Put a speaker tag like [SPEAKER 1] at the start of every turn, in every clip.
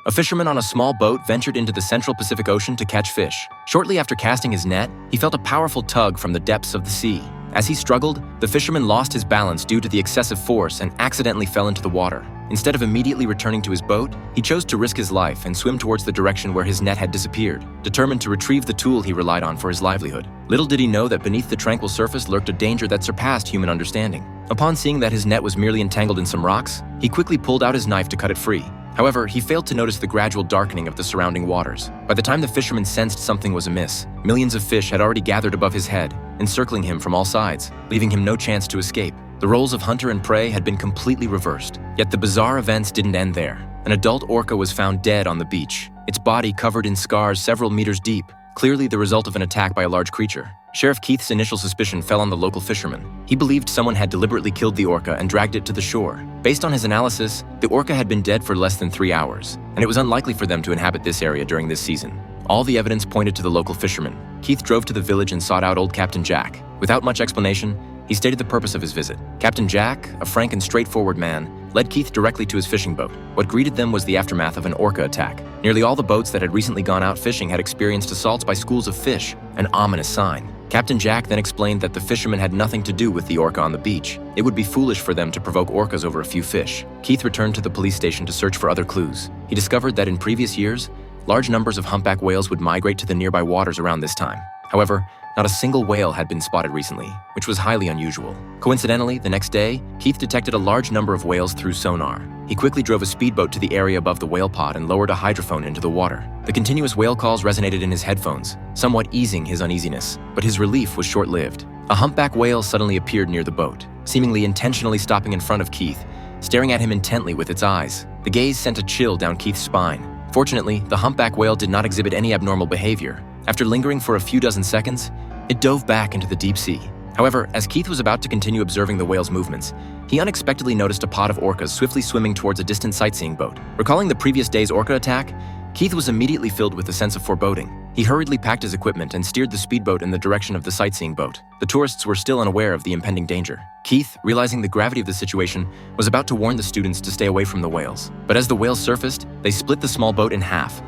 [SPEAKER 1] A fisherman on a small boat ventured into the Central Pacific Ocean to catch fish. Shortly after casting his net, he felt a powerful tug from the depths of the sea. As he struggled, the fisherman lost his balance due to the excessive force and accidentally fell into the water. Instead of immediately returning to his boat, he chose to risk his life and swim towards the direction where his net had disappeared, determined to retrieve the tool he relied on for his livelihood. Little did he know that beneath the tranquil surface lurked a danger that surpassed human understanding. Upon seeing that his net was merely entangled in some rocks, he quickly pulled out his knife to cut it free. However, he failed to notice the gradual darkening of the surrounding waters. By the time the fisherman sensed something was amiss, millions of fish had already gathered above his head, encircling him from all sides, leaving him no chance to escape. The roles of hunter and prey had been completely reversed. Yet the bizarre events didn't end there. An adult orca was found dead on the beach, its body covered in scars several meters deep, clearly the result of an attack by a large creature. Sheriff Keith's initial suspicion fell on the local fisherman. He believed someone had deliberately killed the orca and dragged it to the shore. Based on his analysis, the orca had been dead for less than 3 hours, and it was unlikely for them to inhabit this area during this season. All the evidence pointed to the local fisherman. Keith drove to the village and sought out old Captain Jack. Without much explanation, he stated the purpose of his visit. Captain Jack, a frank and straightforward man, led Keith directly to his fishing boat. What greeted them was the aftermath of an orca attack. Nearly all the boats that had recently gone out fishing had experienced assaults by schools of fish, an ominous sign. Captain Jack then explained that the fishermen had nothing to do with the orca on the beach. It would be foolish for them to provoke orcas over a few fish. Keith returned to the police station to search for other clues. He discovered that in previous years, large numbers of humpback whales would migrate to the nearby waters around this time. However, not a single whale had been spotted recently, which was highly unusual. Coincidentally, the next day, Keith detected a large number of whales through sonar. He quickly drove a speedboat to the area above the whale pod and lowered a hydrophone into the water. The continuous whale calls resonated in his headphones, somewhat easing his uneasiness, but his relief was short-lived. A humpback whale suddenly appeared near the boat, seemingly intentionally stopping in front of Keith, staring at him intently with its eyes. The gaze sent a chill down Keith's spine. Fortunately, the humpback whale did not exhibit any abnormal behavior. After lingering for a few dozen seconds, it dove back into the deep sea. However, as Keith was about to continue observing the whale's movements, he unexpectedly noticed a pod of orcas swiftly swimming towards a distant sightseeing boat. Recalling the previous day's orca attack, Keith was immediately filled with a sense of foreboding. He hurriedly packed his equipment and steered the speedboat in the direction of the sightseeing boat. The tourists were still unaware of the impending danger. Keith, realizing the gravity of the situation, was about to warn the students to stay away from the whales. But as the whales surfaced, they split the small boat in half,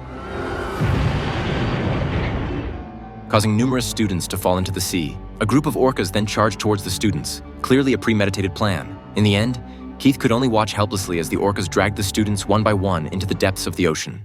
[SPEAKER 1] causing numerous students to fall into the sea. A group of orcas then charged towards the students, clearly a premeditated plan. In the end, Keith could only watch helplessly as the orcas dragged the students one by one into the depths of the ocean.